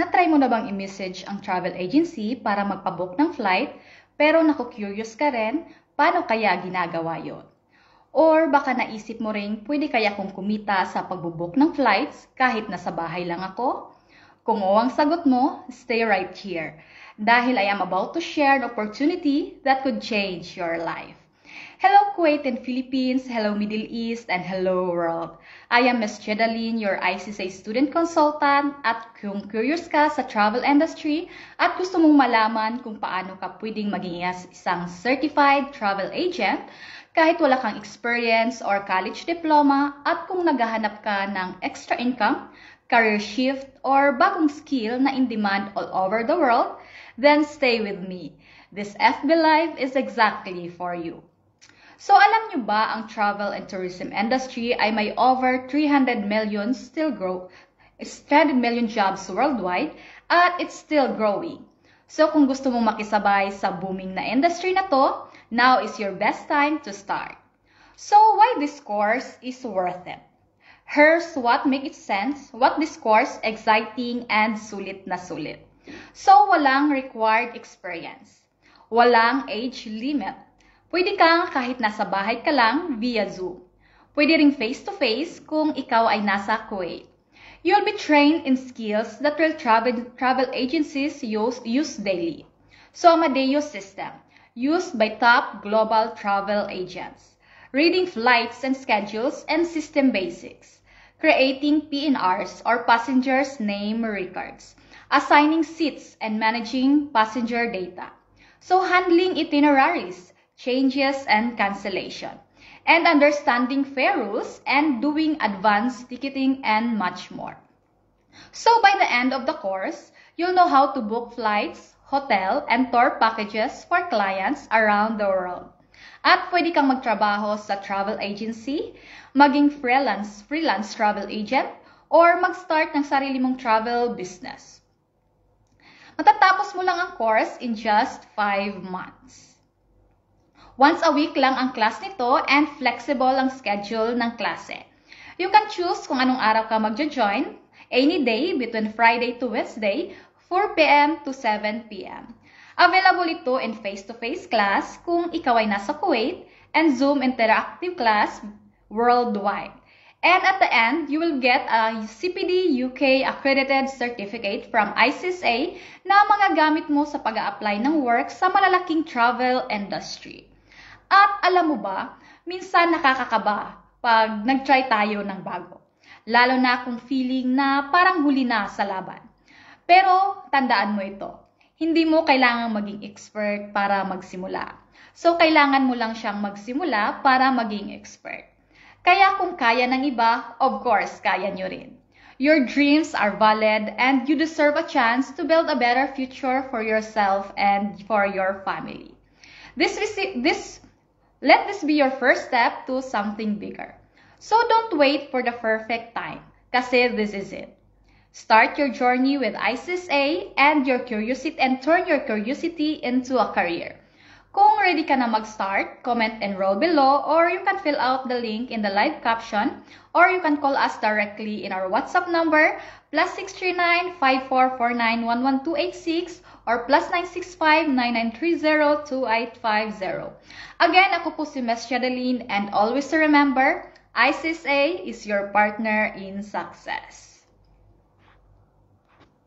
Na-try mo na bang i-message ang travel agency para magpabook ng flight pero naku-curious ka rin, paano kaya ginagawa yon? Or baka naisip mo rin, pwede kaya kong kumita sa pagbubook ng flights kahit nasa bahay lang ako? Kung oo ang sagot mo, stay right here. Dahil I am about to share an opportunity that could change your life. Hello Kuwait and Philippines, hello Middle East, and hello world. I am Ms. Jedaline, your ICSA student consultant, at kung curious ka sa travel industry at gusto mong malaman kung paano ka pwedeng maging isang certified travel agent kahit wala kang experience or college diploma at kung naghahanap ka ng extra income, career shift, or bagong skill na in demand all over the world, then stay with me. This FB Live is exactly for you. So alam nyo ba ang travel and tourism industry ay may over 300 million jobs worldwide at it's still growing. So kung gusto mong makisabay sa booming na industry na to, now is your best time to start. So why this course is worth it? Here's what makes sense, what this course exciting and sulit na sulit. So walang required experience, walang age limit. Pwede kang kahit nasa bahay ka lang via Zoom. Pwede ring face-to-face kung ikaw ay nasa Kuwait. You'll be trained in skills that will travel agencies use daily. So Amadeus system, used by top global travel agents. Reading flights and schedules and system basics. Creating PNRs or passengers name records. Assigning seats and managing passenger data. So handling itineraries, changes and cancellation, and understanding fare rules and doing advanced ticketing and much more. So by the end of the course, you'll know how to book flights, hotel, and tour packages for clients around the world. At pwede kang magtrabaho sa travel agency, maging freelance travel agent, or mag-start ng sarili mong travel business. Matatapos mo lang ang course in just 5 months. Once a week lang ang class nito and flexible ang schedule ng klase. You can choose kung anong araw ka magjo-join, any day between Friday to Wednesday, 4 p.m. to 7 p.m. Available ito in face-to-face class kung ikaw ay nasa Kuwait and Zoom interactive class worldwide. And at the end, you will get a CPD UK accredited certificate from ICSA na magagamit mo sa pag-a-apply ng work sa malalaking travel industry. At alam mo ba, minsan nakakakaba pag nag-try tayo ng bago. Lalo na kung feeling na parang huli na sa laban. Pero tandaan mo ito, hindi mo kailangang maging expert para magsimula. So kailangan mo lang siyang magsimula para maging expert. Kaya kung kaya ng iba, of course, kaya nyo rin. Your dreams are valid and you deserve a chance to build a better future for yourself and for your family. Let this be your first step to something bigger. So don't wait for the perfect time, kasi this is it. Start your journey with ICSA and turn your curiosity into a career. Kung ready ka na mag-start, comment enroll below or you can fill out the link in the live caption or you can call us directly in our WhatsApp number +639 5449 11286 or +965 9930 2850. Again, ako po si Ms. Jedaline and always remember, ICSA is your partner in success.